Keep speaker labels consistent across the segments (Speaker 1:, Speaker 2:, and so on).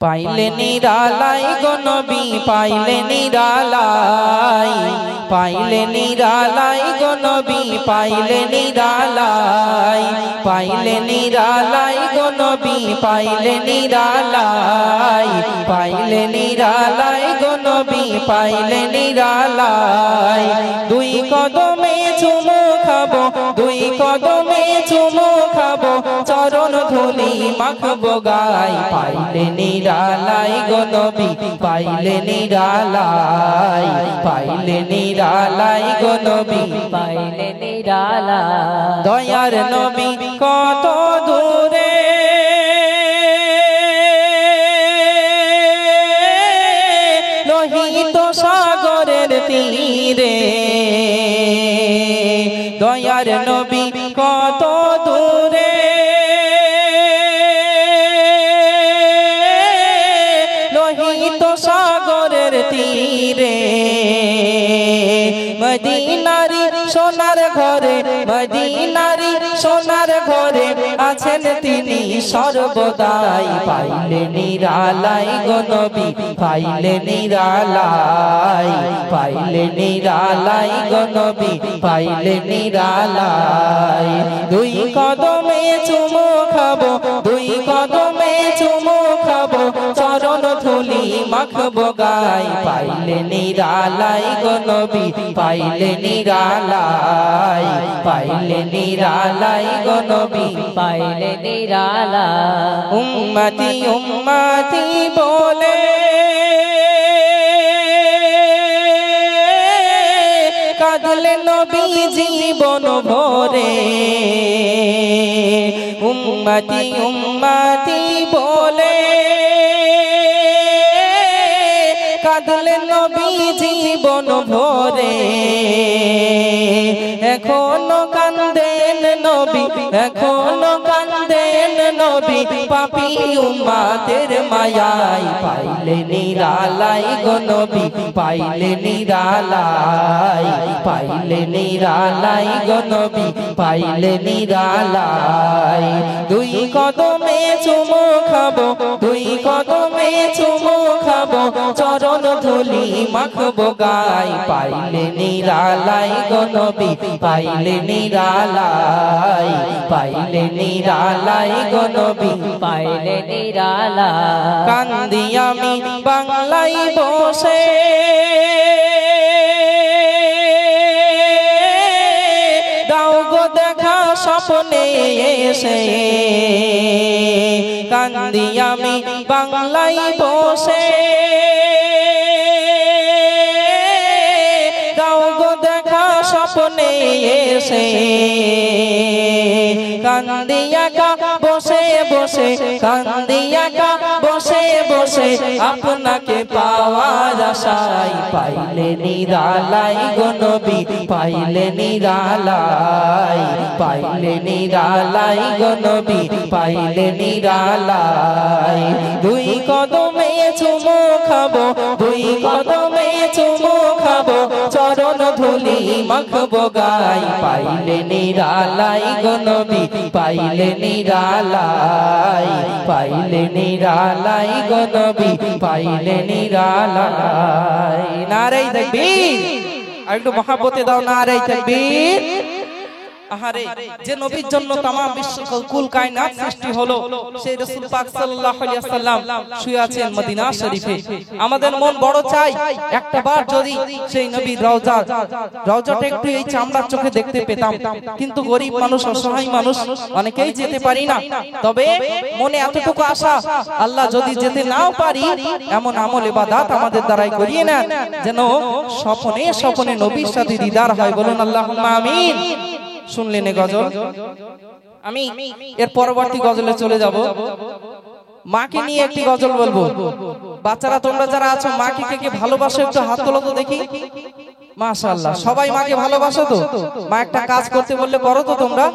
Speaker 1: পাইলে নিরালাই গো নবী পাইলে নিরালাই, পাইলে নিরালাই গো নবী পাইলে নিরালাই, পাইলে নিরালাই গো নবী পাইলে নিরালাই, পাইলে নিরালাই গো নবী পাইলে নিরালাই। দুই কদমে চুমু খাবো, দুই কদমে চুমু খাবো, চরণ ধুলি মাখবো গায়। পাইলে নিরালাই গো নবী পাইলে নিরালাই, পাইলে নিরালাই গো নবী
Speaker 2: পাইলে নিরালাই।
Speaker 1: দয়ার নবী কত দূরে লোহিত সাগরের তীরে, দয়ার নবী কত দূরে লোহিত সাগরের তীরে। মদিনারি সোনার ঘরে, মদিনারি সোনার ঘরে আছেন তিনি সর্বদাই। পাইলে নিরালাই গো নবী পাইলে নিরালাই, পাইলে নিরালাই গো নবী পাইলে নিরালাই। দুই কদমে চুমু খাবো, দুই কদমে চুমু খাবো, চরণ ধুলি মাখবো গায়। পাইলে নিরালাই গো নবী পাইলে নিরালাই, পাইলে নিরালাই গো নবী
Speaker 2: পাইলে নিরালাই।
Speaker 1: উম্মতি উম্মতি বলে কাঁদলেন নবী জীবন ভরে, উম্মতি উম্মতি বলে কাঁদলেন নবী জীবন ভরে। এখনো কান্দেন নবী, এখনো কান্দেন নবী পাপী উম্মতের মায়ায়। পাইলে নিরালাই গো নবী পাইলে নিরালাই, পাইলে নিরালাই গো নবী পাইলে নিরালাই। দুই কদমে চুমু খাবো, দুই কদমে চুমু খাবো, চরণ ধুলি মাখবো গায়। পাইলে নিরালাই গো নবী পাইলে নিরালাই, পাইলে নিরালাই গো নবী
Speaker 2: পাইলে নিরালাই।
Speaker 1: কান্দি আমি বাংলায় বসে, দাও গো দেখা স্বপ্নে এসে। কান্দি আমি বাংলায় বসে, দাও গো দেখা স্বপ্নে এসে। কান্দি একা বসে বসে, কান্দি একা বসে বসে, আপনাকে পাওয়ার আশায়। পাইলে নিরালাই গো নবী পাইলে নিরালাই, পাইলে নিরালাই গো নবী পাইলে নিরালাই। দুই কদমে চুমু খাবো, দুই কদমে চুমু খাবো, চরণ ধুলি মাখবো গায়। পাইলে নিরালাই গো নবী পাইলে নিরালাই, পাইলে নিরালাই গো নবী পাইলে নিরালাই। নারে তাকবীর, আর একটু মহাব্বতে দাও নারে তাকবীর। আহারে যে নবীর জন্য तमाम বিশ্ব কুল কায়নাত সৃষ্টি হলো, সেই রাসূল পাক সাল্লাল্লাহু আলাইহি ওয়াসাল্লাম শুয়ে আছেন মদিনা শরীফে। আমাদের মন বড় চাই একটাবার যদি সেই নবীর রওজাটা একটু এই চামড়ার চোখে দেখতে পেতাম, কিন্তু গরীব মানুষ অসহায় মানুষ অনেকেই যেতে পারি না। তবে মনে এতটুকু আশা, আল্লাহ যদি যেতে নাও পারি এমন আমল ইবাদত আমাদের দ্বারাই করিয়ে নেন যেন স্বপ্নে স্বপ্নে নবীর সাথে দিদার হয়। বলুন আল্লাহুম্মা আমিন। শুনলেন এই গজল, আমি এর পরবর্তী গজলে চলে যাব। মাকে নিয়ে একটি গজল বলবো। বাচ্চারা তোমরা যারা আছো মাকে কে কে ভালোবাসো একটু হাত তোলো তো দেখি। মাশাআল্লাহ, সবাই মাকে ভালোবাসো তো? মা একটা কাজ করতে বললে করো তো তোমরা?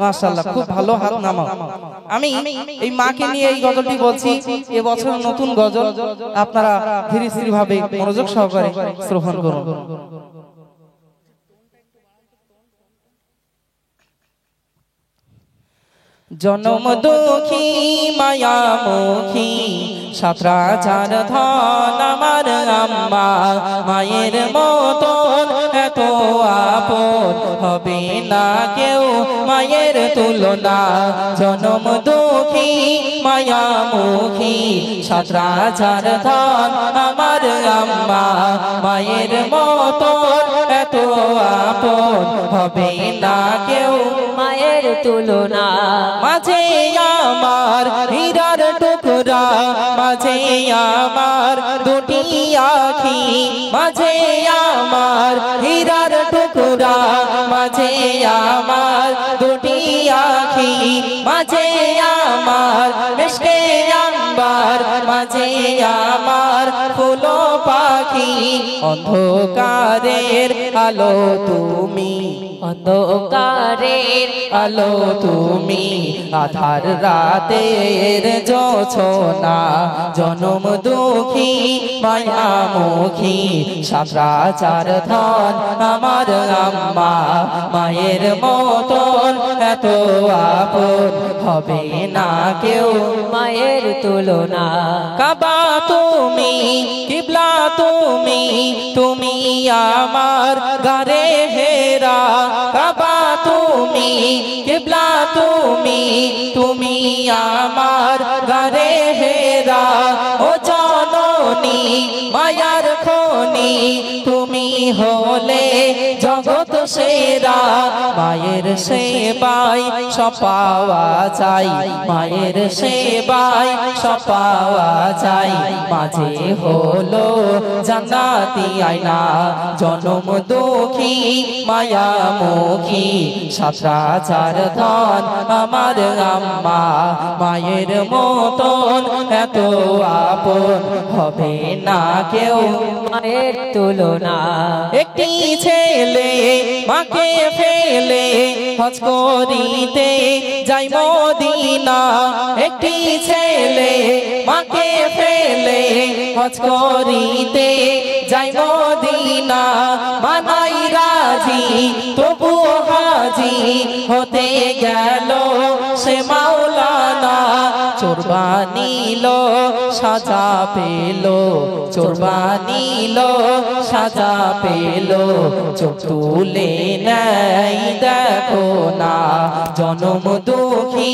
Speaker 1: মাশাআল্লাহ, খুব ভালো, হাত নামাও। আমি এই মাকে নিয়ে এই গজলটি বলছি, এবছর নতুন গজল। আপনারা ধীরে ধীরে ভাবে মনোযোগ সহকারে শ্রবণ করুন। জনম দুঃখী মায়ামুখী সাতরাজার ধন আমার আম্মা মায়ের মতন এত আপন হবে না কেউ মায়ের তুলনা জনম দুঃখী মায়ামুখী সাতরাজার ধন আমার আম্মা মায়ের মতন এত আপন হবে না কেউ
Speaker 2: মায়ের তুলনা
Speaker 1: মাঝে আমার হীরার টুকরা মাঝে আমার দুটি আখি মাঝে আমার হীরার টুকরা মাঝে আমার দুটি আখি মাঝে আমার মিশকে আম্বার মাঝে আমার ফুলো পাখি অন্ধকারের আলো তুমি
Speaker 2: অন্ধকারের
Speaker 1: আলো তুমি আধার রাতের জোছনা জনম দুঃখী মায়ামুখী সাতরাজার ধন আমার আম্মা মায়ের মতন এত আপন হবে না কেউ
Speaker 2: মায়ের তুলনা
Speaker 1: কাবা তুমি কিবলা তুমি তুমি আমার গারে হেরা কাবা তুমি কিবলা তুমি তুমি আমার গারে হেরা ও জননী মায়ার খনি তুমি হলে জগৎ সেরা মায়ের সেবায় সব পাওয়া যায় মায়ের সেবায় সব পাওয়া যায় মাঝে হলো জান্নাতি আয়না জনম দুঃখী মায়ামুখী সাতরাজার ধন আমার আম্মা মায়ের মতন এত আপন হবে না কেউ
Speaker 2: মায়ের তুলনা
Speaker 1: একটি ছেলে মাকে ফেলে হজ করিতে যাই মদিনা একটি ছেলে মাকে ফেলে হজ করিতে যাই মদিনা মানাই রাজি তবু হাজি হতে গেল সে মাওলানা চোরবানিল সাজা পেল চোরবানিল সাজা পেল চোখ তুলে নাই দেখো না জনম দুঃখী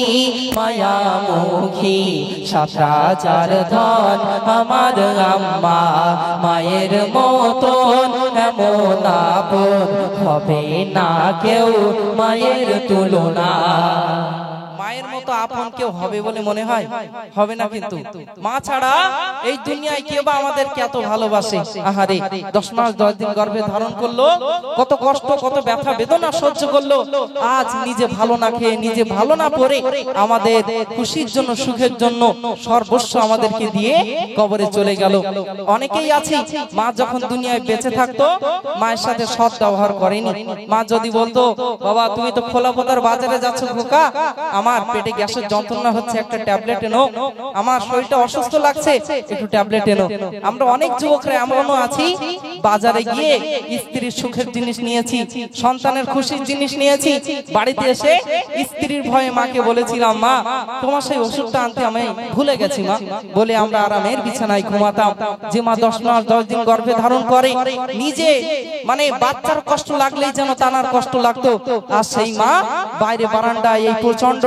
Speaker 1: মায়ামুখী সাতরাজার ধন আমার আম্মা মায়ের মতন এমন আপন হবে না কেউ মায়ের তুলনা মায়ের মতো আপন কেউ হবে বলে মনে হয় হবে না কিন্তু মা ছাড়া এই দুনিয়ায় কেউ বা আমাদেরকে এত ভালোবাসে আহারে 10 মাস 10 দিন গর্ভে ধারণ করলো কত কষ্ট কত ব্যথা বেদনা সহ্য করলো আজ নিজে ভালো না খেয়ে নিজে ভালো না পড়ে আমাদের খুশির জন্য সুখের জন্য সর্বস্ব আমাদেরকে দিয়ে কবরে চলে গেল অনেকেই আছে মা যখন দুনিয়ায় বেঁচে থাকতো মায়ের সাথে সৎ ব্যবহার করেনি মা যদি বলতো বাবা তুমি তো খোলাপোতার বাজারে যাচ্ছ খোকা আমার পেটে গ্যাসের যন্ত্রণা হচ্ছে একটা ট্যাবলেট এনো আমার শরীরটা অসুস্থ লাগছে একটু ট্যাবলেট এনো আমরা অনেক যুবকরা এমনও আছি বাজারে গিয়ে স্ত্রীর সুখের জিনিস নিয়েছি সন্তানের খুশির জিনিস নিয়েছি বাড়িতে এসে স্ত্রীর ভয়ে মাকে বলেছিলাম মা তোমার সেই ওষুধটা আনতে আমি ভুলে গেছি মা বলে আমরা আরামের বিছানায় ঘুমাতাম যে মা 10 মাস 10 দিন গর্ভে ধারণ করে নিজে মানে বাচ্চার কষ্ট লাগলেই যেন তানার কষ্ট লাগতো আর সেই মা বাইরে বারান্দায় এই প্রচন্ড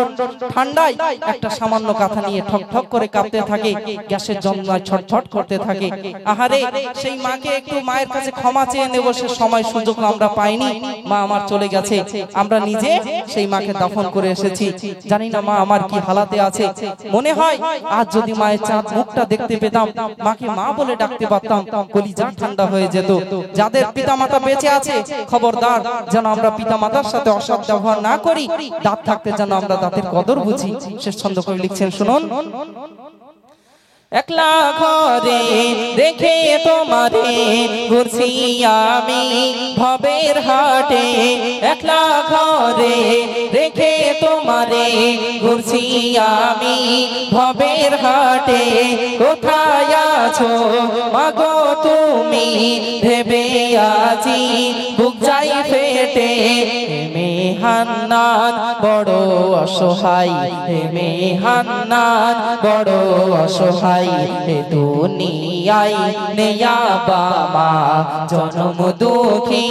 Speaker 1: ঠান্ডায় একটা সামান্য কাঁথা নিয়ে ঠক ঠক করে কাঁপতে থাকে গ্যাসের যন্ত্রণায় ছটফট করতে থাকে আহারে সেই মাকে একটু মায়ের কাছে ক্ষমা চেয়ে নেব সে সময় সুযোগ আমরা পাইনি মা আমার চলে গেছে আমরা নিজে সেই মাকে দাফন করে এসেছি জানি না মা আমার কি হালাতে আছে মনে হয় আজ যদি মায়ের চাঁদ মুখটা দেখতে পেতাম মাকে মা বলে ডাকতে পারতাম কলিজা ঠান্ডা হয়ে যেত যাদের পিতামাতা বেঁচে আছে খবরদার যেন আমরা পিতামাতার সাথে অসৎ ব্যবহার না করি দাঁত থাকতে যেন আমরা দাঁতের কদর বুঝি শেষ ছন্দ করে লিখছেন শুনুন একলা ঘরে দেখে তোমারে ঘুরছি আমি ভবের হাটে একলা ঘরে দেখে তোমারে ঘুরছি আমি ভবের হাটে কোথায় আছো মাগো তুমি ভেবে আছি বুক যাই ফেটে হান্নান বড় অসহায়, হে মেয়ে হান্নান বড় অসহায়, হে দুনিয়ায় নেয়া বাবা জন্ম দুঃখী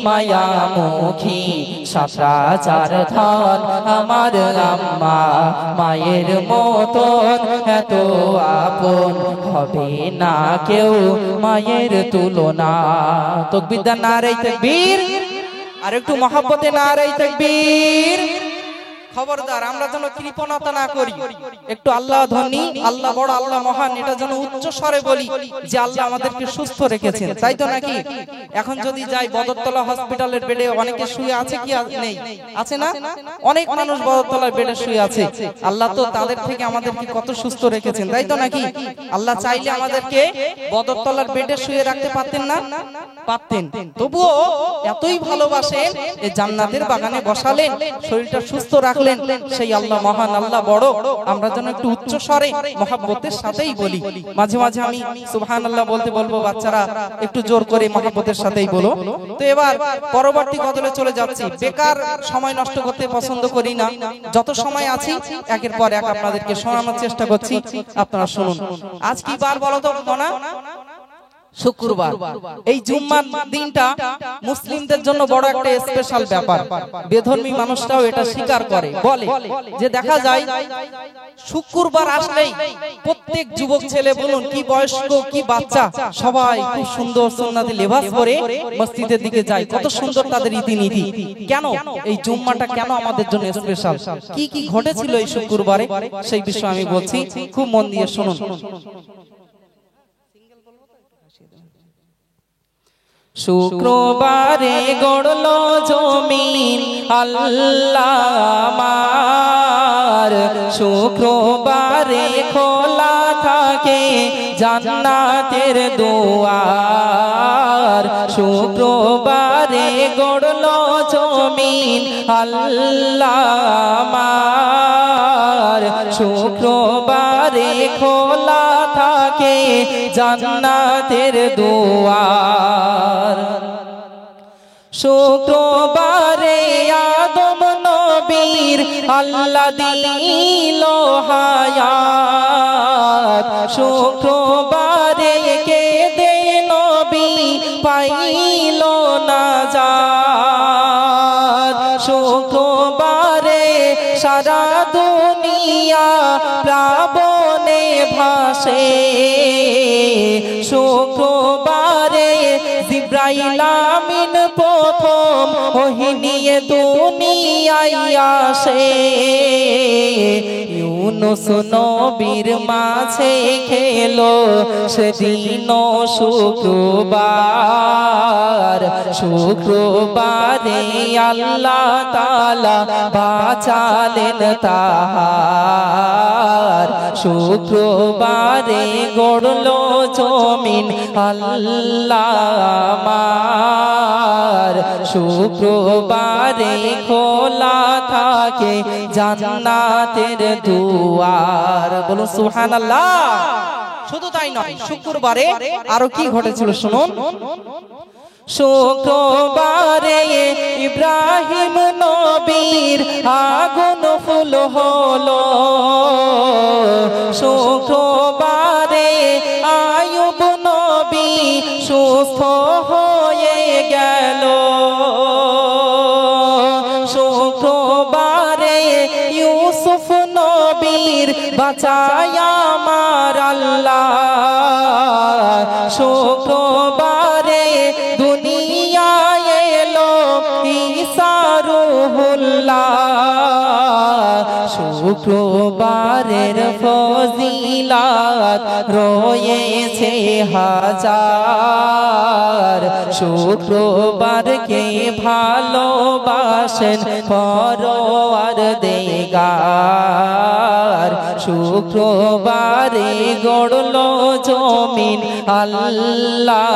Speaker 1: মায়া মুখী, সাতরাচার ধন আমার আম্মা, মায়ের মতন এত আপন হবে না কেউ মায়ের তুলনা। তাকবীর নারে তাকবীর, আর একটু মহব্বতে নারে তাকবীর। খবরদার আমরা যেন কৃপণতা না করি, একটু আল্লাহ ধনী, আল্লাহ বড়, আল্লাহ মহান, এটা যেন উচ্চ স্বরে বলি যে আল্লাহ আমাদেরকে সুস্থ রেখেছেন, তাই তো নাকি? এখন যদি যাই বদরতলা হসপিটালের বেডে অনেকে শুয়ে আছে কি নেই? আছে না? অনেক মানুষ বদরতলার বেডে শুয়ে আছে। আল্লাহ তো তাদের থেকে আমাদেরকে কত সুস্থ রেখেছেন, তাই তো নাকি? আল্লাহ চাইলে আমাদেরকে বদরতলার বেডে শুয়ে রাখতে পারতেন না? পারতেন। তবুও এতই ভালোবাসেন এই জান্নাতের বাগানে বসালেন, শরীরটা সুস্থ রাখলেন। সেই আল্লাহ মহান, আল্লাহ বড়। আমরা যেন একটু উচ্চ স্বরে মহব্বতের সাথেই বলি। মাঝে মাঝে আমি সুবহানাল্লাহ বলতে বলবো, বাচ্চারা একটু জোর করে মহব্বতের সাথেই বলো। তো এবার পরবর্তী গজলে চলে যাচ্ছি। বেকার সময় নষ্ট করতে পছন্দ করি না, যত সময় আছি একের পর এক আপনাদেরকে শোনানোর চেষ্টা করছি, আপনারা শুনুন। আজ কি বার বলো তো না? শুক্রবার। এই জুম্মার দিনটা মুসলিমদের জন্য বড় একটা স্পেশাল ব্যাপার। বেধর্মী মানুষরাও এটা স্বীকার করে, বলে যে দেখা যায় শুক্রবার আসলেই প্রত্যেক যুবক ছেলে বলুন কি বয়স্ক কি বাচ্চা সবাই খুব সুন্দর সুন্নতি লেবাস পরে মসজিদের দিকে যায়। কত সুন্দর তাদের রীতিনীতি। কেন এই জুম্মাটা কেন আমাদের জন্য স্পেশাল? কি কি ঘটেছিল এই শুক্রবারে সেই বিষয়ে আমি বলছি, খুব মন দিয়ে শুনুন। শুক্রবারে গড়ল জমিন আল্লাহ আমার, শুক্রবারে খোলা থাকে জান্নাতের দুয়ার, শুক্রবারে গড়ল জমিন আল্লাহ আমার, শুক্রবারে খোলা থাকে জান্নাতের দুয়ার। শুক্রবারে আদম নবীর আল্লাহ দিল হায়াত, শুক্রবারে কেঁদে নবী পাইল নাজাত, শুক্রবারে সারা দুনিয়া প্লাবনে ভাসে, শুক্রবারে জিবরাইল আমিন প্রথম ওহী নিয়ে দুনিয়ায় আসে, ইউনুস নবীর মাঝে খেলো সেদিন শুক্রবার, শুক্রবারে আল্লাহ তাআলা বাঁচালেন তাহার, শুক্রবারে গড়ল জমিন আল্লাহ আমার, শুক্রবারে খোলা থাকে জান্নাতের দুয়ার। বলুন সুবহানাল্লাহ। শুধু তাই নয়, শুক্রবারে আরো কি ঘটেছিল শুনুন। শুক্রবারে ইব্রাহিম নবীর আগুন ফুল হলো, শুক্রবারে আয়ুব নবী সুস্থ হয়ে গেল, শুক্রবারে ইউসুফ নবীর বাঁচায় আমার আল্লাহ, শুক্রবারে দুনিয়ায় এলো ঈসা রূহুল্লাহ, শুক্রবারের ফজিলাত রয়েছে হাজার, শুক্রবারকে ভালোবাসেন পরওয়ারদিগার, শুক্রবারে গড়ল জমিন আল্লাহ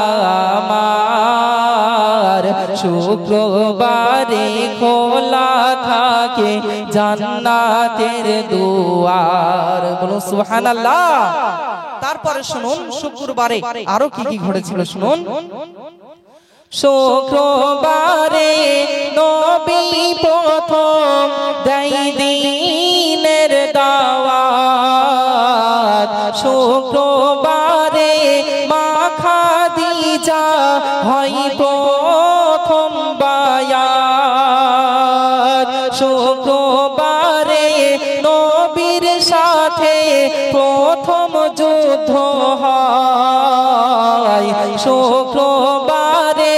Speaker 1: আমার, শুক্রবারে খোলা থাকে জান্নাতের দুয়ার। বলুন সুবহানাল্লাহ। তারপরে শুনুন শুক্রবারে আরো কি কি ঘটেছিল শুনুন। শুক্রবারে নবী প্রথম দেয় দ্বীনের দাওয়াত, শুক্রবারে মা খাদিজা হয় প্রথম বায়াত, শুক্রবারে নবীর সাথে প্রথম যুদ্ধ হয়, শুক্রবারে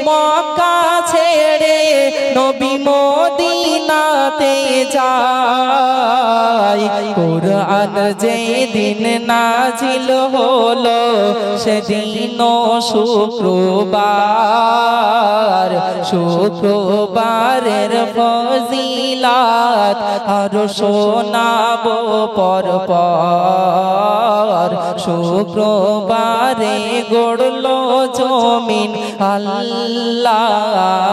Speaker 1: মক্কা ছেড়ে নবী মদিনাতে যায়, কুরআন যেদিন নাজিল হলো সেদিন শুক্রবার, শুক্রবারের ফজিলাত আরো শোনাবো পরপর, শুক্রবারে গড়লো জমিন আল্লাহ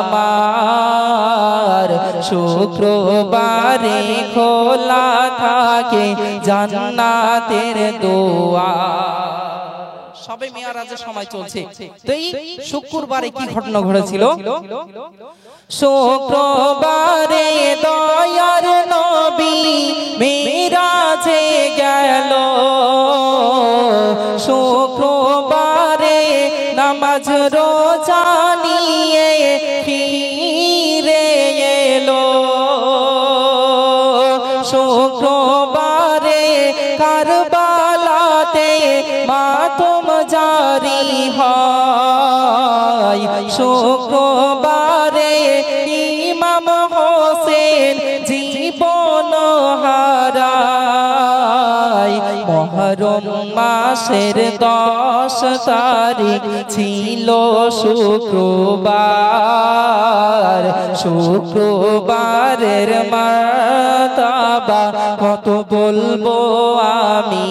Speaker 1: আমার, শুক্রবারে খোলা থাকে জান্নাতের দুয়ার। সবে মেয়ারাজের সময় চলছে, তো এই শুক্রবারে কি ঘটনা ঘটেছিল? শুক্রবারে দয়ার নবী মেরাজে গেল, শুক্রবারে নামাজ রোজা নিয়ে ফিরে এলো, শুক্রবারে কারবালাতে মাতম জারি হয়, শুক্রবারে ইমাম হোসেন জীবন হারায়, মুহররম মাসের 10 তারিখ ছিল শুক্রবার, শুক্রবারের মারতাবা কত বলবো আমি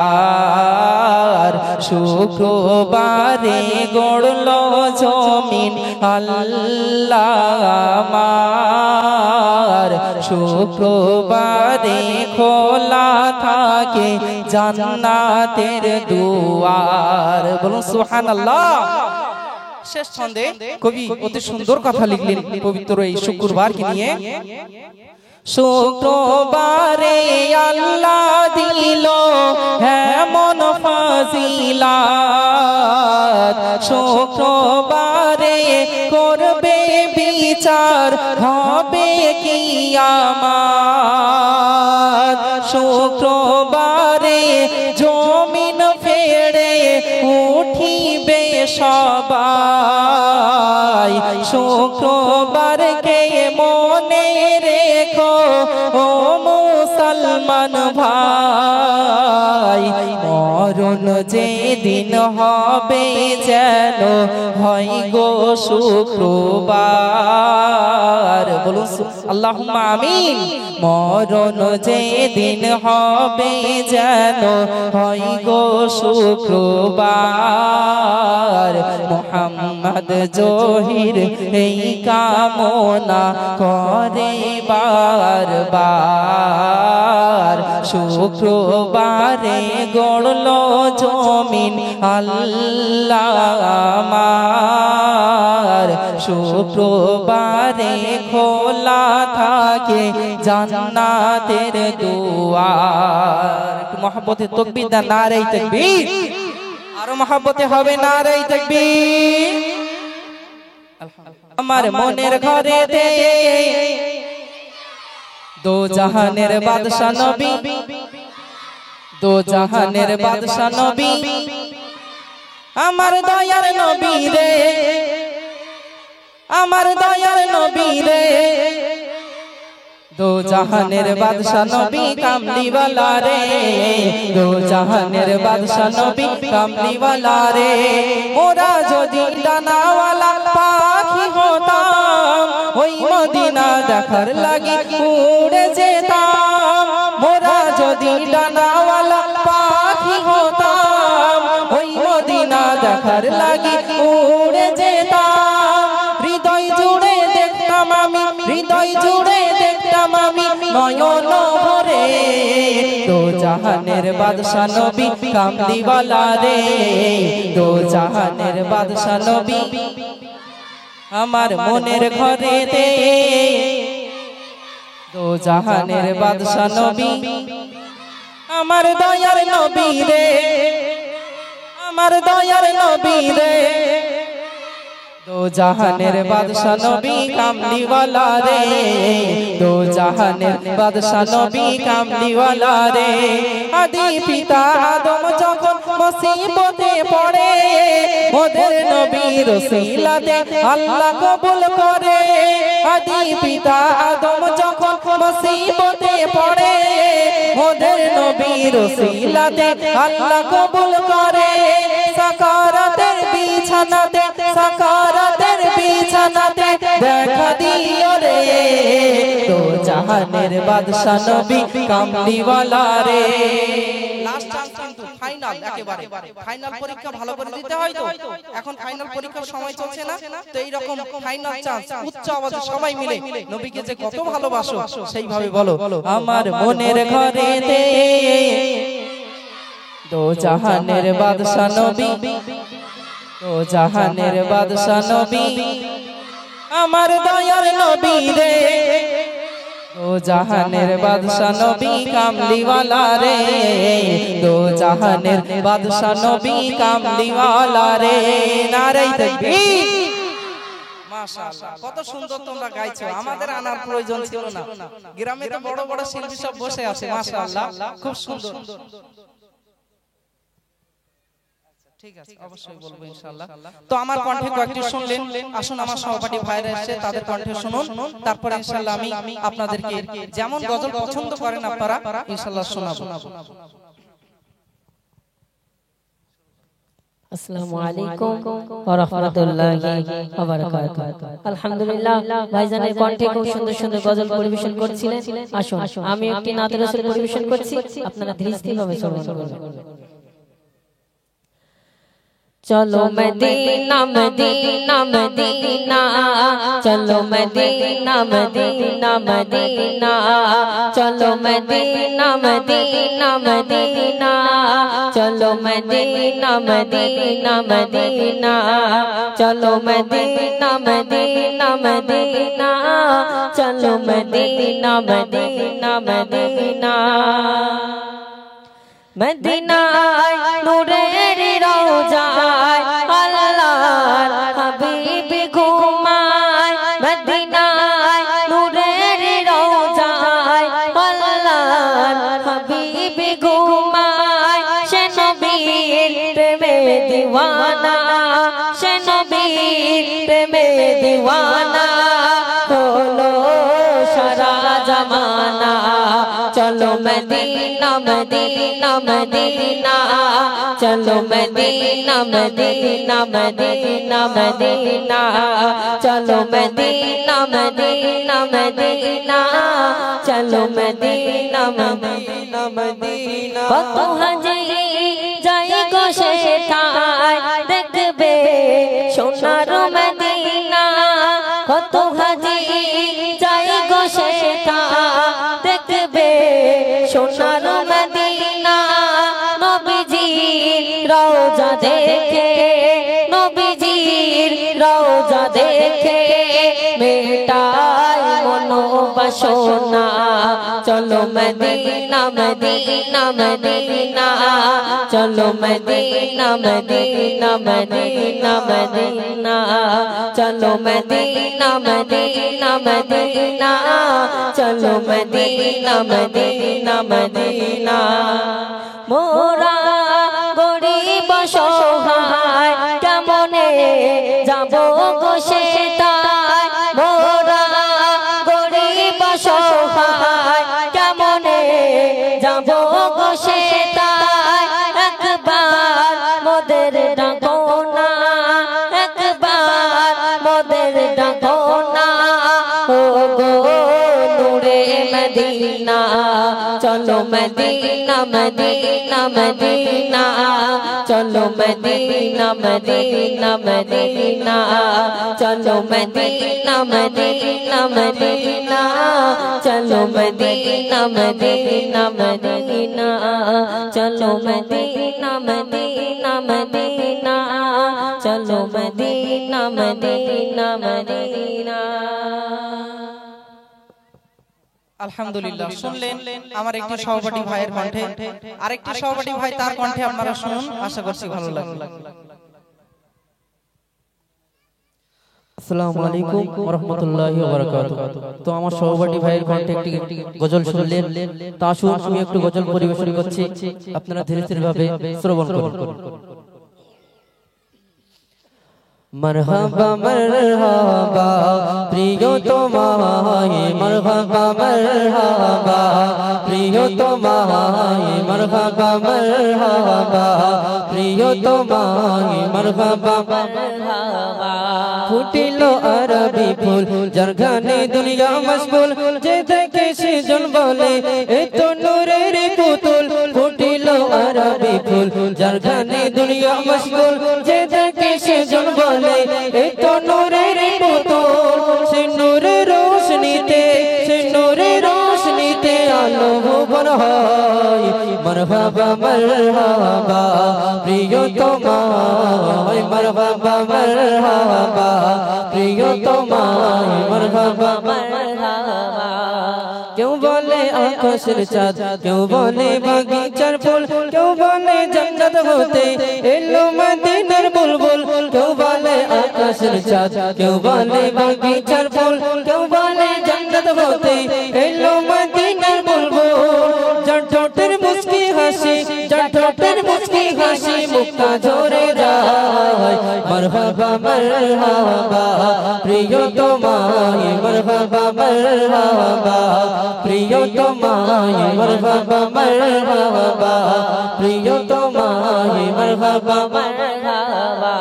Speaker 1: আর, শুক্রবারে গড়লো জমিন আল্লাহ আমার, শুক্রবারে খোলা থাকে জান্নাতের দুয়ার। বলুন সুবহানাল্লাহ। শেষ ছন্দে কবি অতি সুন্দর কথা লিখলেন পবিত্র এই শুক্রবারকে নিয়ে। শুক্রবারে আল্লাহ দিল এমন ফজিলাত, শুক্রবারে করবে বিচার হবে কিয়ামত, শুক্রবারে জমিন ফেড়ে উঠিবে সবাই, শুক্রবারকে মনে রেখো ও মুসলমান ভাই, মরণ যেদিন হবে যেন হয় গো শুক্রবার। বলুন আল্লাহুম্মা আমিন। মরণ যেদিন হবে যেন হয় গো শুক্রবার, মুহাম্মদ জহির এই কামনা করে বারবার, শুক্রবারে গড়লো জমিন আল্লাহ আমার, শুক্রবারে খোলা থাকে জান্নাতের দুয়ার। মহব্বতে তাকবীর দা, নারে তাকবীর। আরো মহব্বতে হবে নারে তাকবীর। আমার মনের ঘরেতে দো জাহানের বাদশা নবী, দো জাহানের বাদশা নবী, আমার দয়ার নবী রে, আমার দয়ার নবী রে, দো জাহানের বাদশা নবী কামলিওয়ালা রে, দো জাহানের বাদশা নবী কামলিওয়ালা রে, মোরা যদি ডানাওয়ালা পাখি হতাম ওই মদিনা দেখার লাগি উড়ে যেতাম, মোরা যদি ডানাওয়ালা পাখি হতাম ওই মদিনা দেখার লাগি উড়ে যেতাম, হৃদয় জুড়ে দেখতাম আমি, হৃদয় জুড়ে দেখতাম আমি নয়ন ভরে, দো জাহানের বাদশা নবী কামলিওয়ালা রে, দো জাহানের বাদশা নবী আমার মনের ঘরেতে দো জাহানের বাদশা নবী আমার দয়ার নবী রে আমার দয়ার নবী রে দো জাহানের বাদশা নবী কামলিওয়ালা রে দো জাহানের বাদশা নবী কামলিওয়ালা রে আদি পিতা আদম যখন মুসিবতে পড়ে ওদের নবীর ওসিলাতে আল্লাহ কবুল করে আদি পিতা আদম যখন মুসিবতে পড়ে ওদের নবীর ওসিলাতে আল্লাহ কবুল করে সাকারাতের বিছানাতে সাকারাতের বিছানাতে দেখা দিও রে দো জাহানের বাদশা নবী কামলিওয়ালা রে লাস্ট চান্স কিন্তু ফাইনাল একেবারে ফাইনাল পরীক্ষা ভালো করে দিতে হয় তো এখন ফাইনাল পরীক্ষার সময় চলছে না তো এই রকম ফাইনাল চান্স উচ্চ আওয়াজে সবাই মিলে নবীকে যে কত ভালোবাসো সেইভাবে বলো আমার মনের ঘরেতে দো জাহানের বাদশা নবী দো জাহানের বাদশা নবী আমার দয়ার নবী রে দো জাহানের বাদশা নবী কামলিওয়ালা রে দো জাহানের বাদশা নবী কামলিওয়ালা রে নারে তাকবীর মাশাআল্লাহ কত সুন্দর তোমরা গাইছো আমাদের আনার প্রয়োজন ছিল না গ্রামে তো বড় বড় শিল্পী সব বসে আছে মাশাআল্লাহ খুব সুন্দর ঠিক আছে অবশ্যই বলবো ইনশাআল্লাহ তো আমার কণ্ঠে কয়েকটি শুনলেন আসুন আমার সহপাঠী ভাইরা এসে তাদের কণ্ঠে শুনুন তারপর ইনশাআল্লাহ আমি আপনাদেরকে যেমন গজল পছন্দ করেন আপনারা ইনশাআল্লাহ শোনাবো
Speaker 2: আসসালামু আলাইকুম ওয়া রাহমাতুল্লাহি ওয়া বারাকাতুহু আলহামদুলিল্লাহ ভাইজানের কণ্ঠে খুব সুন্দর সুন্দর গজল পরিবেশন করছিলেন আসুন আমি একটি নাতে রাসূল পরিবেশন করছি আপনারা ধীরে ধীরে ভাবে শ্রবণ করবেন चलो मदीना मदीना मदीना चलो मदीना मदीना मदीना चलो मदीना मदीना मदीना चलो मदीना मदीना मदीना चलो मदीना मदीना मदीना चलो मदीना मदीना मदीना मदीना नूरेर रोजाय अल्लाहर हबीब घुमाय मदीना नूरेर रोजाय अल्लाहर हबीब घुमाय शे नबीर प्रेमे दीवाना शे नबीर प्रेमे दीवाना बोलो सारा जमाना चलो मदीना मदीना मदीना चलो मदीना मदीना मदीना मदीना चलो मदीना मदीना मदीना चलो मदीना मदीना मदीना कत हाजी जाई गो शेथाय देखबे सोनार मदीना कत हाजी जाई गो शेथाय देखबे सोनार मदीना नबीजीर रौजा देखे नबीजीर रौजा देखे मेटाय मनोबासना चलो मदीना मदीना मदीना चलो मदीना मदीना मदीना मदीना चलो मदीना मदीना मदीना चलो मदीना मदीना मदीना मोरा गरीब असहाय केमने जाबो गो सेताय मोरा गरीब असहाय केमने जाबो गो सेताय एकबार मोদের ডাকো না একবার মোদের ডাকো না ও গো নূরে মদিনা चलो मदीना मदीना मदीना चलो मदीना मदीना मदीना चलो मदीना मदीना मदीना चलो मदीना मदीना मदीना चलो मदीना मदीना मदीना চলো মদিনা মদিনা মদিনা।
Speaker 1: আলহামদুলিল্লাহ, শুনলেন আমার একটি সহপাঠী ভাইয়ের কণ্ঠে, আরেকটি সহপাঠী ভাই তার কণ্ঠে আপনারা শুনুন, আশা করছি ভালো লাগবে।
Speaker 3: আসসালামু আলাইকুম ওয়া রাহমাতুল্লাহি ওয়া বারাকাতুহু। তো আমার সহপাঠী ভাইয়ের কণ্ঠে একটি গজল শুনলেন, তা আসুন আমি একটু গজল পরিবেশন করছি, আপনারা ধীরে ধীরে ভাবে শ্রবণ করুন। মারহাবা মারহাবা প্রিয়তমায়, মারহাবা মারহাবা প্রিয়তমায়, মারহাবা মারহাবা প্রিয়তমায়, মারহাবা মারহাবা। ফুটিল আরবি ফুল যার গানে দুনিয়া মশগুল, যে দেখে সেজন বলে এ তো নূরের পুতুল। ফুটিল আরবি ফুল যার গানে দুনিয়া মশগুল, যে দেখে সেজন বলে এ তো নূরের পুতুল। সে নূরের রোশনীতে, সে নূরের রোশনীতে আলো ভুবন হয়। মারহাবা মারহাবা প্রিয়তমায়, মারহাবা মারহাবা প্রিয়তমায়, মারহাবা মারহাবা। কেউ বলে আকাশের চাঁদ, কেউ বলে বাগিচার ফুল, কেউ বলে জান্নাত হতে এলো মদিনার বুলবুল। কেউ বলে আকাশের চাঁদ, কেউ বলে বাগিচার ফুল, কেউ বলে জান্নাত হতে এলো মদিনার বুলবুল। যার ঠোঁটের মুস্কি হাসি, যার ঠোঁটের মুস্কি হাসি মুক্তা ঝরে যায়। মারহাবা মারহাবা প্রিয়তমায়, মারহাবা মারহাবা প্রিয়তমায়, মারহাবা মারহাবা প্রিয়তমায়, মারহাবা মারহাবা।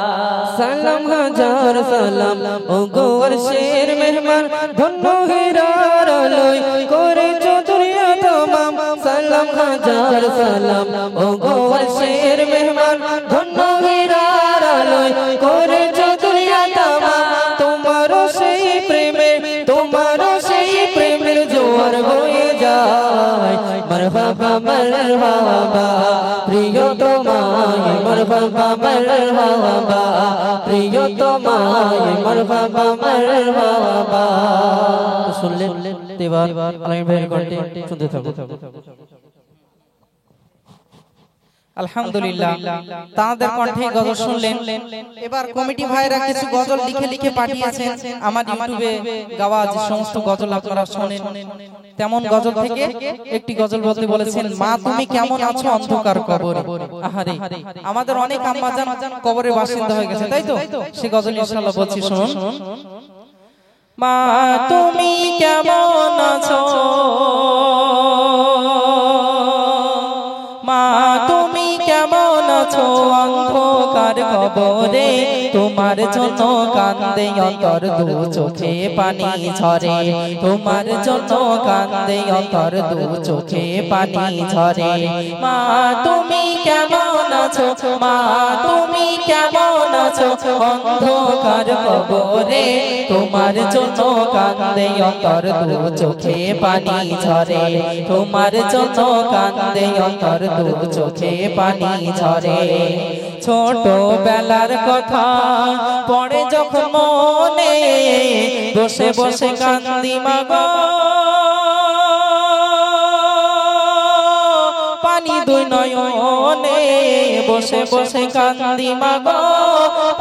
Speaker 3: সালাম হাজার সালাম ও গোর শের মেহমান, ধন্য হেরার আলোয় করেছো দুনিয়া তমাম। সালাম হাজার সালাম ও গোর শের মেহমান, ধন্য হেরার আলোয় করেছো দুনিয়া তমাম। তোমারও সেই প্রেমে, তোমারও সেই প্রেমের জোয়ার বয়ে যায়। মারহাবা মারহাবা প্রিয়তমায়, মারহাবা মারহাবা প্রিয়তমায়, মারহাবা মারহাবা। শুনলেন, এবার আলামিন ভাইয়ের কণ্ঠে শুনতে থাকুন।
Speaker 1: আলহামদুলিল্লাহ, তাদের কণ্ঠে গজল শুনলেন। এবার কমিটি ভাইরা কিছু গজল লিখে লিখে পাঠিয়েছেন আমার ইউটিউবে গাওয়া যে সমস্ত গজল আপনারা শোনেন, তেমন গজল থেকে একটি গজল বলতে বলেছেন, মা তুমি কেমন আছো অন্ধকার কবরে। আহারে, আমাদের অনেক আম্মাজান কবরের বাসিন্দা হয়ে গেছে, তাই তো? সে গজল ইনশাআল্লাহ বলছি, শুনুন। মা তুমি কেমন আছো, মা তুমি কেমন আছো অন্ধকার কবরে। তোমার জন্য কান্দে অন্তর দু চোখে পানি ঝরে, তোমার জন্য কান্দে অন্তর দু চোখে পানি ঝরে। মা তুমি কেমন আছো, মা তুমি কেমন আছো অন্ধকার কবরে। তোমার জন্য কান্দে অন্তর দু চোখে পানি ঝরে, তোমার জন্য কান্দে অন্তর দু চোখে পানি ঝরে। ছোট বেলার কথা পড়ে যখন মনে, বসে বসে কান্দি মাগো পানি দুই নয়নে। বসে বসে কান্দি মাগো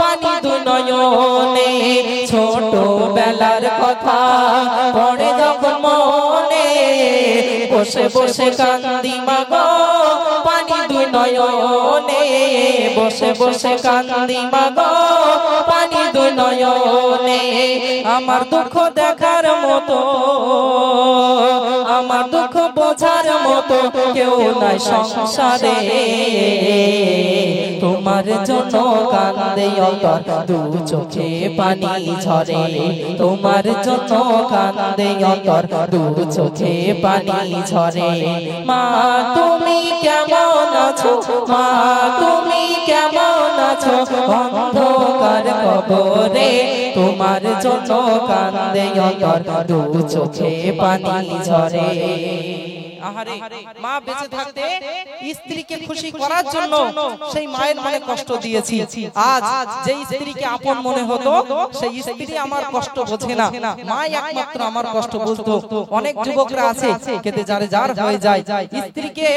Speaker 1: পানি দুই নয়নে। ছোট বেলার কথা পড়ে যখন মনে, বসে বসে কান্দি মাগো পানি দুই নয়নে। বসে বসে কান্দি মাগো পানি দুই নয়নে। আমার দুঃখ দেখার মতো, আমার দুঃখ বোঝার মতো কেউ নাই সংসারে। তোমার জন্য কান্দে অন্তর দু চোখে পানি ঝরে, তোমার জন্য কান্দে অন্তর দু চোখে পানি ঝরে। মা তুমি কেমন আছো, মা তুমি কেমন আছো অন্ধকার কবরে। তোমার জন্য কান্দে অন্তর দু চোখে পানি ঝরে। আহারে মা বেঁচে থাকতে স্ত্রীকে খুশি করার জন্য সেই মায়ের মনে কষ্ট দিয়েছি। আজ যেই স্ত্রীকে আপন মনে হতো সেই স্ত্রী আমার কষ্ট বোঝে না, মা একমাত্র আমার কষ্ট বুঝতো। অনেক যুবকরা আছে কেঁদে যারে যার হয়ে যায়, স্ত্রীকে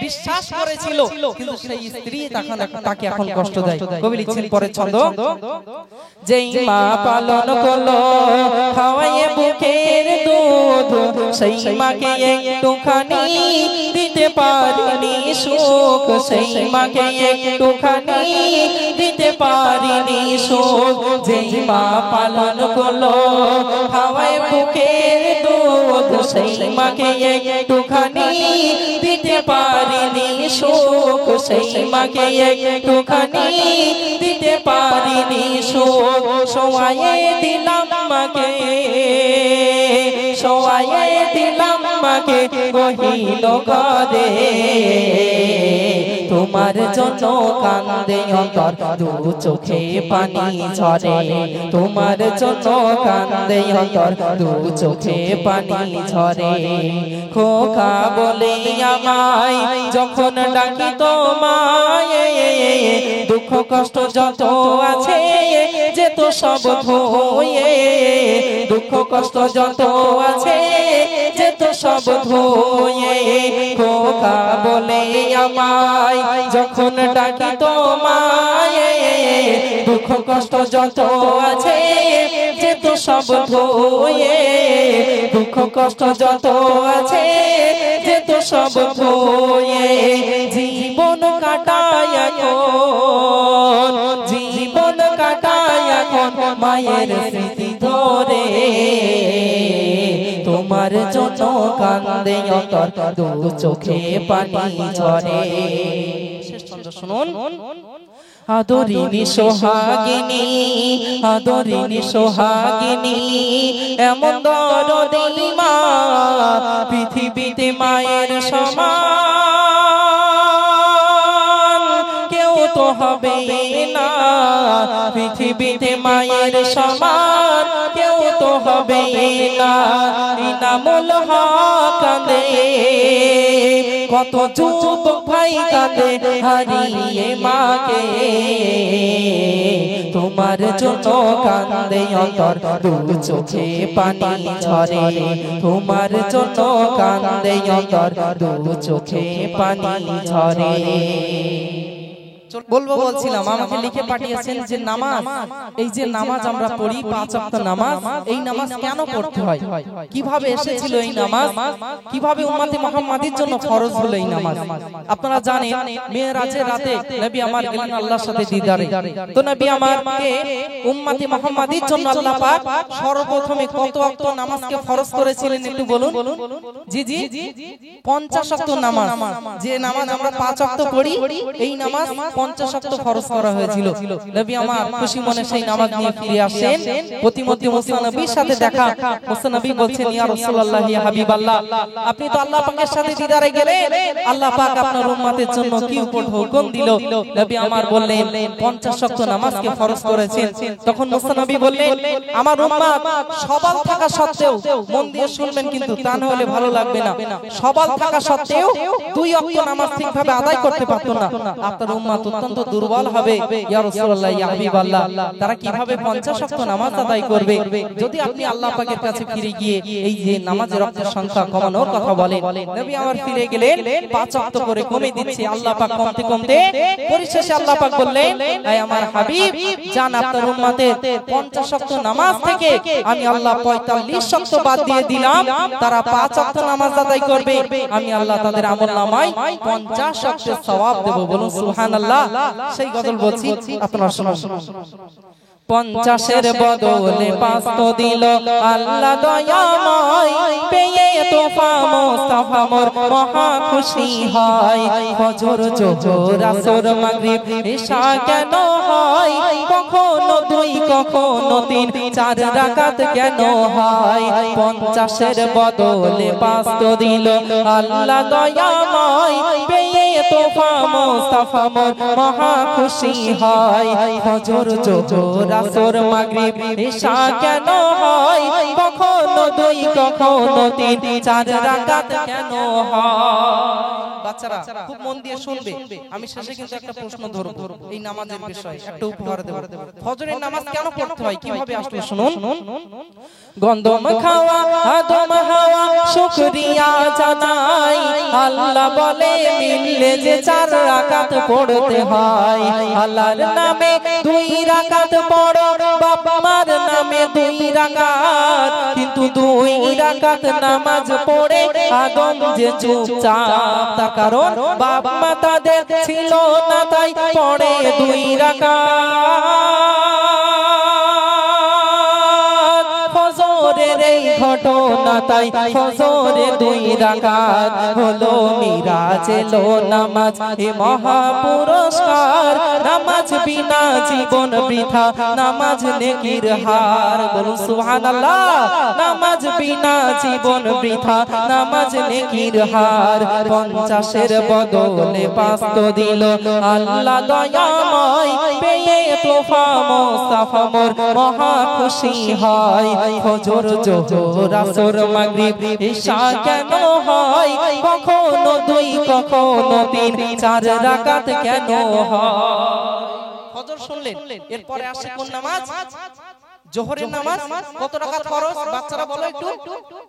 Speaker 1: বিশ্বাস করেছিল কিন্তু সেই স্ত্রী তাকে এখন কষ্ট দেয়। কবি লিখছেন পরের ছন্দ, যেই মা পালন করলো খাওয়ায়ে বুকের দুধ, সেই মাকে একটুখানি দিতে পারিনি সুখ, সেই মাকে একটুখানি দিতে পারিনি সুখ। যেই মা পালন করলো খাওয়ায়ে বুকের দুধ, সেই মাকে একটুখানি দিতে পারিনি সুখ, সেই মাকে একটুখানি দিতে পারিনি সুখ। সোয়ায়ে দিলাম মাকে, সোয়ায়ে দিলাম মাকে কহিল কাঁদে, তোমার জন্য কান্দে অন্তর দু চোখে পানি ঝরে, তোমার জন্য কান্দে অন্তর দু চোখে পানি ঝরে। খোকা বলে আমায় যখন ডাকি তোমায়, দুঃখ কষ্ট যত আছে যে তো সব ধোয়ে, দুঃখ কষ্ট যত আছে যে তো সব ধোয়ে। খোকা বলে আমায় যখন ডাকি তোমায়, দুঃখ কষ্ট যত আছে যে তো সব ধোয়ে, দুঃখ কষ্ট যত আছে যে তো সব ধোয়ে। জীবন কাটায় এখন, জীবন কাটায় এখন মায়ের স্মৃতি ধরে, তোমার জন্য কান্দে অন্তর দু চোখে পানি ঝরে। শেষ ছন্দ শুনুন, আদরিনী সোহাগিনী, আদরিনী সোহাগিনী, এমন দরদি মা পৃথিবীতে মায়ের সমান কেউ তো হবে না, পৃথিবীতে মায়ের সমান কেউ তো হবে না। ইনামুল হক কাঁদে, কত যুবক ভাই কাঁদে হারিয়ে মাকে, তোমার জন্য কান্দে অন্তর দু চোখে পানি ঝরে, তোমার জন্য কান্দে অন্তর দু চোখে পানি ঝরে। বলবো বলছিলাম আমাকে লিখে পাঠিয়েছেন যে নামাজ, এই যে নামাজ আমরা পড়ি 5 ওয়াক্ত নামাজ, এই নামাজ কেন পড়তে হয়, কিভাবে এসেছিল এই নামাজ, কিভাবে উম্মতে মুহাম্মাদির জন্য ফরজ হলো এই নামাজ। আপনারা জানেন মেরাজের রাতে নবী আমার গেলেন আল্লাহর সাথে দিদারে, তো নবী আমারকে উম্মতে মুহাম্মাদির জন্য আল্লাহ পাক সর্বপ্রথমে কত ওয়াক্ত নামাজকে ফরজ করেছিলেন একটু বলুন। জি জি 50 ওয়াক্ত নামাজ, যে নামাজ আমরা 5 ওয়াক্ত পড়ি এই নামাজ 50 ওয়াক্ত ফরজ করা হয়েছিল। নবী আমার খুশি মনে সেই নামাজ নিয়ে ফিরে আসেন। প্রতিমধ্যে মুসা নবীর সাথে দেখা, মুসা নবী বলছেন ইয়া রাসূলুল্লাহ ইয়া হাবিবাল্লাহ, আপনি তো আল্লাহ পাকের সাথে দিদারে গেলেন, আল্লাহ পাক আপনার উম্মতের জন্য কি হুকুম দিল? নবী আমার বললেন 50 ওয়াক্ত নামাজকে ফরজ করেছেন। তখন মুসা নবী বললেন আমার উম্মত সবাল থাকা সত্ত্বেও, মন দিয়ে শুনবেন কিন্তু তা না হলে ভালো লাগবে না, সবাল থাকা সত্ত্বেও 2 ওয়াক্ত নামাজ ঠিকভাবে আদায় করতে পারতো না। আপনার উম্মত অত্যন্ত দুর্বল হবে ইয়া রাসূলুল্লাহ ইয়া হাবিবাল্লাহ, তারা কিভাবে 50 ওয়াক্ত নামাজ আদায় করবে? যদি আপনি আল্লাহ পাকের কাছে ফিরে গিয়ে এই যে নামাজের ওয়াক্তের সংখ্যা কমানোর কথা বলেন, নবী আমার ফিরে গেলেন 5 ওয়াক্ত করে কমে দিচ্ছে আল্লাহ পাক, কমতে কমতে পরিশেষে আল্লাহ পাক বললেন এই আমার হাবিব জান আপনার উম্মতের 50 ওয়াক্ত নামাজ থেকে আমি আল্লাহ 45 ওয়াক্ত বাদ দিয়ে দিলাম, তারা 5 ওয়াক্ত নামাজ আদায় করবে, আমি আল্লাহ তাদের আমলনামায় 50 ওয়াক্তের সওয়াব দেব। বলুন সুবহানাল্লাহ। সেই গজল বলছি আপনারা শুনুন। 50-এর বদলে 5 তো দিল আল্লাহ দয়াময়, পেয়ে তোফা মুস্তাফা মোর মহা খুশি হয়। ফজর যোহর আসর মাগরিব ইশা কেন হয়, কখনো 2 কখনো 3 4 রাকাত কেন হয়? 50-এর বদলে 5 তো দিল আল্লাহ দয়াময়, পেয়ে তোফা মুস্তাফা মোর মহা খুশি হয়। ফজর যোহর আসর মাগরিব ইশা কেন হয়, কখনো দুই কখনো তিন চার রাকাত কেন হয়? বাচ্চারা খুব মন দিয়ে শুনবে, আমি শেষে কিন্তু একটা প্রশ্ন ধরব এই নামাজের বিষয়ে, একটা উপহার দেব। ফজরের নামাজ কেন পড়তে হয়, কিভাবে আসলে শুনুন। গন্ধম খাওয়া আদম হাওয়া শুকরিয়া জানাই, আল্লাহ বলে মিললে যে চার রাকাত পড়তে হয়। আল্লাহর নামে দুই রাকাত পড়ো, বাবা মার নামে দুই রাকাত, কিন্তু দুই রাকাত নামাজ পড়ে আদম যে চুপচাপ, তার কারণ বাপ মা তাদের ছিল না তাই পড়ে দুই রাকাত। ফজরের এই ঘটনা তাই ফজরে দুই রাকাত হলো মিরাজ এলো নামাজ এ মহা পুরস্কার। নামাজ বিনা জীবন বৃথা, নামাজ নেকির হার, বলুন সুবহানাল্লাহ। নামাজ বিনা জীবন বৃথা, নামাজ নেকির হার। 50-এর বদলে 5 দিল আল্লাহ দয়াময়, পেয়ে তোফা মুস্তাফা মোর মহা খুশি হয়। ফজর যোহর আসর মাগরিব ইশা কেন হয়, কখনো দুই কখনো তিন চার রাকাত কেন হয়? ফজর শুনলেন, এরপরে আসে কোন নামাজ? জোহরের নামাজ। কত রাকাত ফরজ? বাচ্চারা বলো একটু।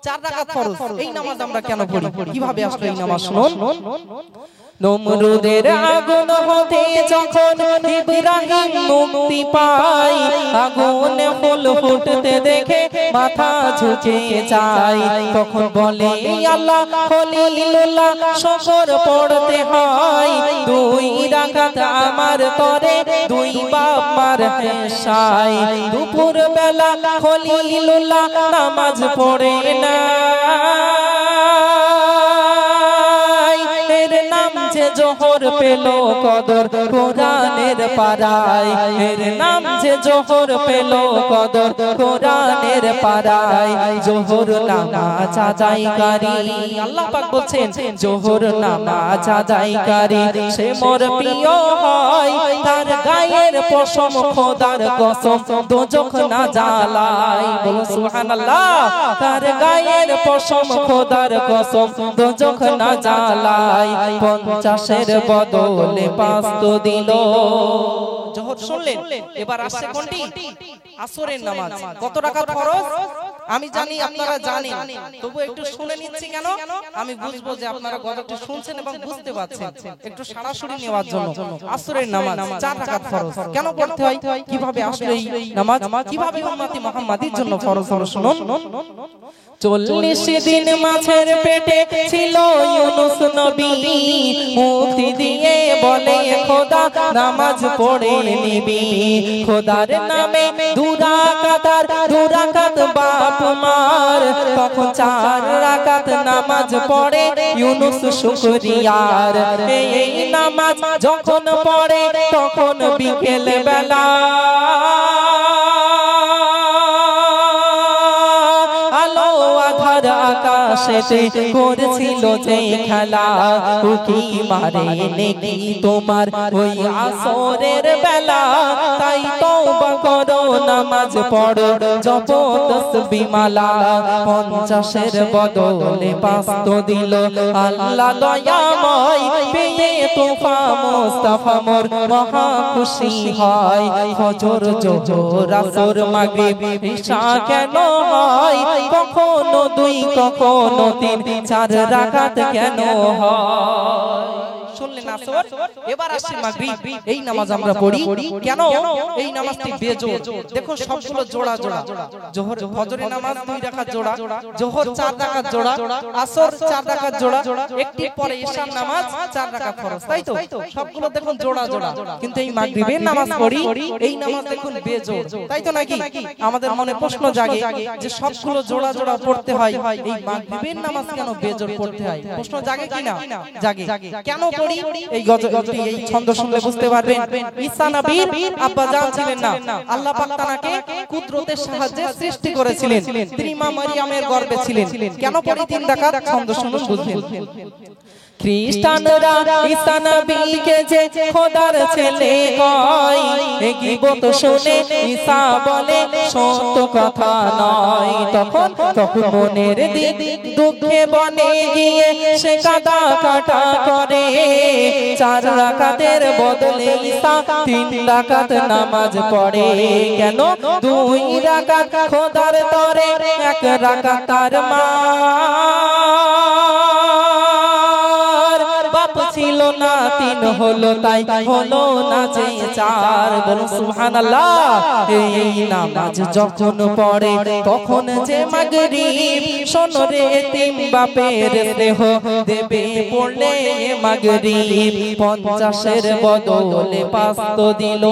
Speaker 1: 4 রাকাত ফরজ। এই নামাজ আমরা কেন পড়ি, কিভাবে আসলে এই নামাজ শুনুন। নমরুদের আগুন হতে যখন ইব্রাহিম মুক্তি পায়, আগুনে ফুল ফুটতে দেখে মাথা ঝুঁকে যায়, তখন বলে আল্লাহ খলিলুল্লাহ শুকর পড়তে হয়। 2 রাকাত আমার তরে 2 বাপ মার হেসায়। দুপুর বেলা খলিলুল্লাহ নামাজ পড়ে না, জোহর পেল কদর কোরআনের পারায়, এর নাম যে জোহর পেল কদর কোরআনের পারায়। জোহর নামাজ আদায়কারী, আল্লাহ পাক বলছেন জোহর নামাজ আদায়কারী সে মোর প্রিয় হয়। তার গায়ের পশম খোদার কসম দোজখ না জ্বালায়, বলুন সুবহানাল্লাহ। তার গায়ের পশম খোদার কসম দোজখ না জ্বালায়। 50-এর বদলে 5 দিল। জোহর শুনলেন, এবার আসছে কোনটি? আসরের নামাজ। কত রাকাত ফরজ? আমি জানি আপনারা জানেন, তবু একটু শুনে নিচ্ছি কেন, আমি বুঝবো যে আপনারা গজলটি শুনছেন এবং বুঝতে পারছেন, একটু সরাসরি নেওয়ার জন্য। আসরের নামাজ 4 রাকাত ফরজ কেন পড়তে হয়, কিভাবে আসলে এই নামাজ, কিভাবে উম্মতি মুহাম্মাদির জন্য ফরজ হলো শুনুন। 40 দিন মাছের পেটে ছিল ইউনুস নবী, মুক্তি দিয়ে বলে খোদা নামাজ পড়ে নিবি। খোদার নামে 2 রাকাত বাপ মার, তখন 4 রাকাত নামাজ পড়ে ইউনুস শুকরিয়ার। এই নামাজ যখন পড়ে তখন বিকেল বেলা, আকাশেতে করছিল যে খেলা, উকি মারে নেকি তোমার ওই আসরের বেলা। তাই তওবা করো নামাজ পড়ো জপো তাসবিহ মালা। 50-এর বদলে 5 দিল আল্লাহ দয়াময়, পেয়ে তোফা মুস্তাফা মোর মহা খুশি হয়। ফজর যোহর আসর মাগরিব ইশা কেন হয়, কখনো 2 কখনো 3 4 রাকাত কেন হয়? শুনলেন আসর, এবার আসছে মাগরিব। এই নামাজ আমরা পড়ি কেন, এই নামাজটি বেজোড়। দেখো সবগুলো জোড়া জোড়া। জোহর ফজরের নামাজ 2 রাকাত জোড়া, জোহর 4 রাকাত জোড়া, আসর 4 রাকাত জোড়া, একটি পরে ঈশার নামাজ 4 রাকাত ফরজ, তাই তো? সবগুলো দেখুন জোড়া জোড়া। কিন্তু এই মাগরিবের নামাজ পড়ি, এই নামাজ দেখুন বেজোড়, তাই তো নাকি? আমাদের মনে প্রশ্ন জাগে যে সবগুলো জোড়া জোড়া পড়তে হয়, এই মাগরিবের নামাজ কেন বেজোড় পড়তে হয়? প্রশ্ন জাগে কিনা? জাগে। কেন পড়ি? এই গজলটি, এই ছন্দ শুনলে বুঝতে পারবেন। ঈসা নবীর আব্বা জান ছিলেন না, আল্লাহ পাক তাকে কুদরতের সাহায্যে সৃষ্টি করেছিলেন। তিনি মা মারিয়ামের গর্ভে ছিলেন। কেন পড়ি 3 রাকাত? ছন্দ শুনুন বুঝবেন। খ্রিস্টানরা ঈসা নবীকে যে খোদার ছেলে কয়, এ গীবত শুনে ঈসা বলে সত্য কথা নয়। তখন মনের দিক দুঃখে বনে গিয়ে সে কাদা কাটা করে। 4 রাকাতের বদলে ঈসা 3 রাকাত নামাজ পড়ে। কেন? 2 রাকাত খোদার তরে, 1 রাকাত তার মা ছিল না 3 হলো তাই হলো না যে 4। বলুন সুবহানাল্লাহ। এই নামাজ যখন পড়ে তখন যে মাগরিব, শোনো রে এতিম বাপের স্নেহ দেবে পড়লে মাগরিব। 50-এর বদলে 5 তো দিল।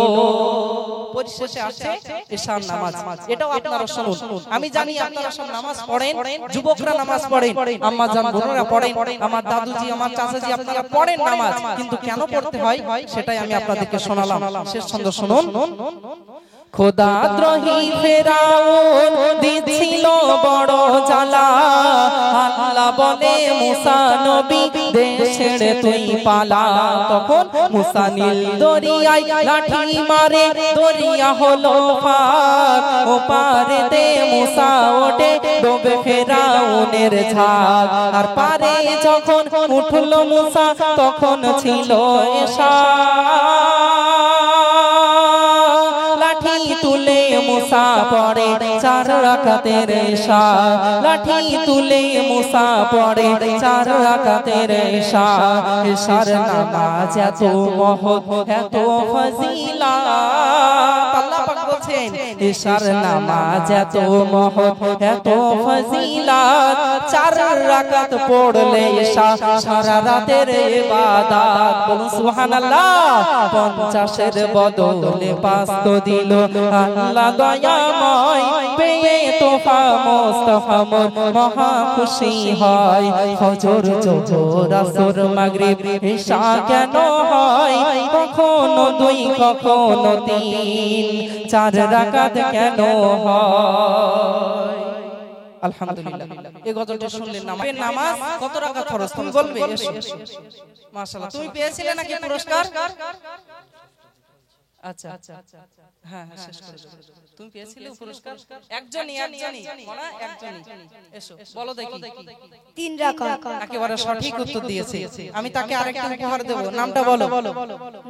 Speaker 1: পরিশেষে আসছে এশার নামাজ। এটাও আপনারা শুনুন। আমি জানি আপনারা সব নামাজ পড়েন, যুবকরা নামাজ পড়েন, আম্মা জান বোনেরা পড়েন, আমার দাদুজি আমার চাচাজি আপনারা পড়েন নামাজ, কিন্তু কেন পড়তে হয় সেটাই আমি আপনাদেরকে শোনালাম। শেষ ছন্দ শুনুন। খোদাদ্রোহী ফেরাউন দিছিল বড় জ্বালা। আল্লাহ বলে মুসা নবী দেশ ছেড়ে তুই পালা। তখন মুসা নীল দরিয়ায় লাঠি মারে, দরিয়া হলো পার। ও পারেতে মুসা ওঠে ডোবে ফেরাউনের ঝাঁক। আর পারে যখন উঠল মুসা তখন ছিল এশা। তুলে মুসা পড়ে 4 রাকাতের এশা। লাঠি তুলে মুসা পড়ে 4 রাকাতের এশা। এশার নামাজ এত মহৎ এত ফজিলাত। আল্লাহ পাক বলেন এশার নামাজ এত মহৎ এত ফজিলাত। 4 রাকাত পড়লে এশা সারা রাতের ইবাদত। বলুন সুবহানাল্লাহ। 50-এর বদলে 5 তো দিল আল্লাহ দয়াময়। পেয়ে তোফা মুস্তাফা মোর মহা খুশি হয়। ফজর যোহর আসর মাগরিব ঈশা কেন হয়? কখনো 2 কখনো 3, 4 রাকাত কেন হয়? আলহামদুলিল্লাহ। এই গজলটা শুনলেন না? নামাজ কত রাকাত ফরজ তুমি বলবে? মাশাআল্লাহ। তুমি পেয়েছিলে নাকি পুরস্কার? আচ্ছা হ্যাঁ শেষ করে দাও। তুমি পেয়েছিলে পুরস্কার? একজনই বলা একজনই। এসো বলো দেখি।
Speaker 4: 3 রাকাত।
Speaker 1: একেবারে সঠিক উত্তর দিয়েছে। আমি তাকে আরেকটা উপহার দেব। নামটা বলো।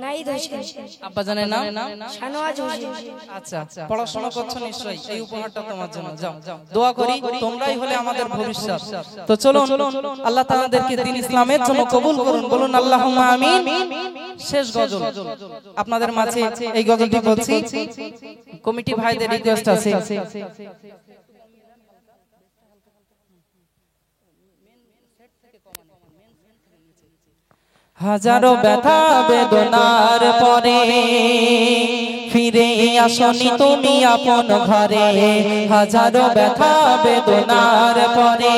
Speaker 4: নাহিদ হোসেন।
Speaker 1: আব্বা জানের নাম?
Speaker 4: শানওয়াজ হোসেন।
Speaker 1: আচ্ছা পড়াশোনা করছো নিশ্চয়ই। এই উপহারটা তোমার জন্য। যাও দোয়া করি তোমরাই হলে আমাদের ভবিষ্যৎ। তো চলুন আল্লাহ তাআলাদেরকে দ্বীন ইসলামের জন্য কবুল করুন। বলুন আল্লাহুম্মা আমিন। শেষ গজল আপনাদের মাঝে এই গজলটি বলছি। কমিটি ভাইদের রিকোয়েস্ট আছে। হাজারো ব্যথা বেদনার পরে ফিরে আসনি তুমি আপন ঘরে। হাজারো ব্যথা বেদনার পরে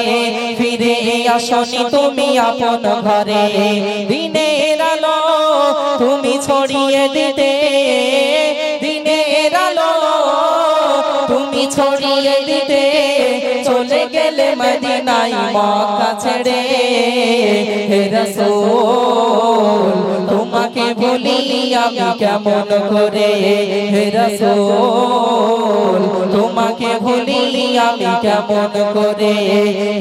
Speaker 1: ফিরে আসনি তুমি আপন ঘরে। দিনের আলো তুমি ছড়িয়ে দিতে, দিনের আলো তুমি ছড়িয়ে দিতে। চলে গেলে মদিনায় মক্কা ছেড়ে। হে রাসূল তোমাকে ভুলি আমি কেমন করে। হে রাসূল তোমাকে ভুলি আমি কেমন করে।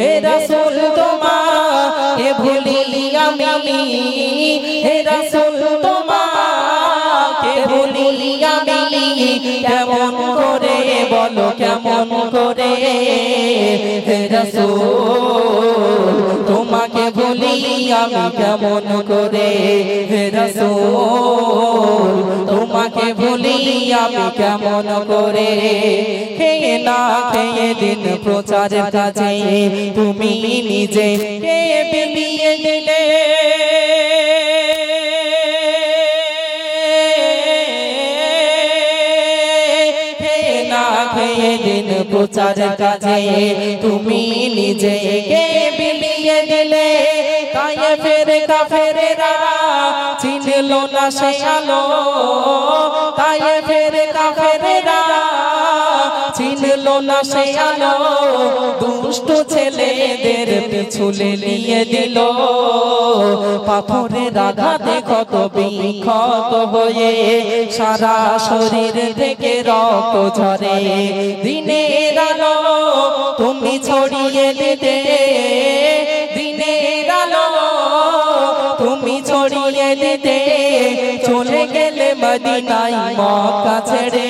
Speaker 1: হে রাসূল তোমাকে ভুলি আমি। হে রাসূল তোমাকে ভুলি আমি কেমন করে। বলো কেমন করে। হে রাসূল তোমাকে ভুলি আমি কেমন করে। হে রাসূল তোমাকে ভুলি আমি কেমন করে। খেয়ে না খেয়ে দিন প্রচারের কাজে তুমি নিজে কে বিলিয়ে দিলে। দিন প্রচার কাজে তুমি নিজেকে বিলিয়ে দিলে। তায়েফের কাফেরেরা চিনলো না সে আলো। তায়েফের কাফেরেরা চিনলো না সে আলো। দুষ্টু ছেলেদের পিছুলে নিয়ে দিল পাথরের আঘাতে ক্ষত বিক্ষত হয়ে সারা শরীর থেকে রক্ত ঝরে দিনের আলো তুমি ছড়িয়ে দিতে দিনের আলো তুমি ছড়িয়ে দিতে চলে গেলে মদিনায় মক্কা ছেড়ে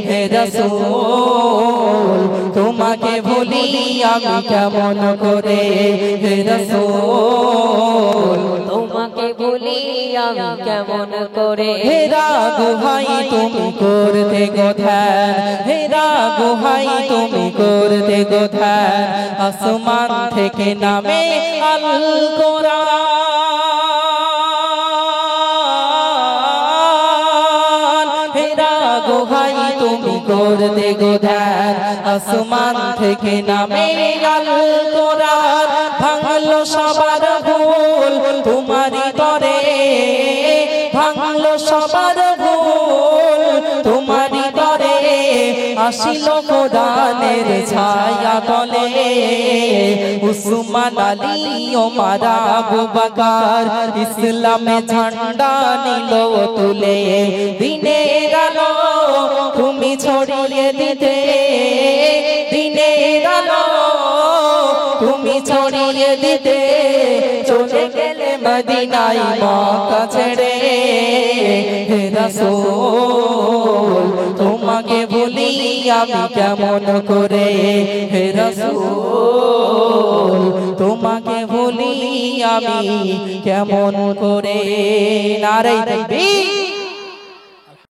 Speaker 1: হে রাসূল তোমাকে ভুলি আমি কেমন করে হে রাসূল
Speaker 2: তোমাকে ভুলি আমি কেমন করে
Speaker 1: হেরা গুহাই তুমি করতে গোধান হেরা গুহাই তুমি করতে গোধান আসমান থেকে নামে আল কোরআন হেরা গুহাই তুমি করতে গোধান আসমান থেকে নামে আল কোরআন ভাঙলো সবার ভুল তোমারই তরে ভাঙলো সবার ভুল তোমারই তরে আসিল কোরআনের ছায়া তলে উসমান আলী ওমর আবু বকর ইসলামে ঝান্ডা নিল তুলে দিনের আলো তুমি ছড়িয়ে দিতে দিনের আলো তুমি ছড়িয়ে দিতে চলে গেলে মদিনায় মক্কা ছেড়ে হে রাসূল তোমাকে ভুলি আমি কেমন করে হে রাসূল তোমাকে ভুলি আমি কেমন করে নারে তাকবীর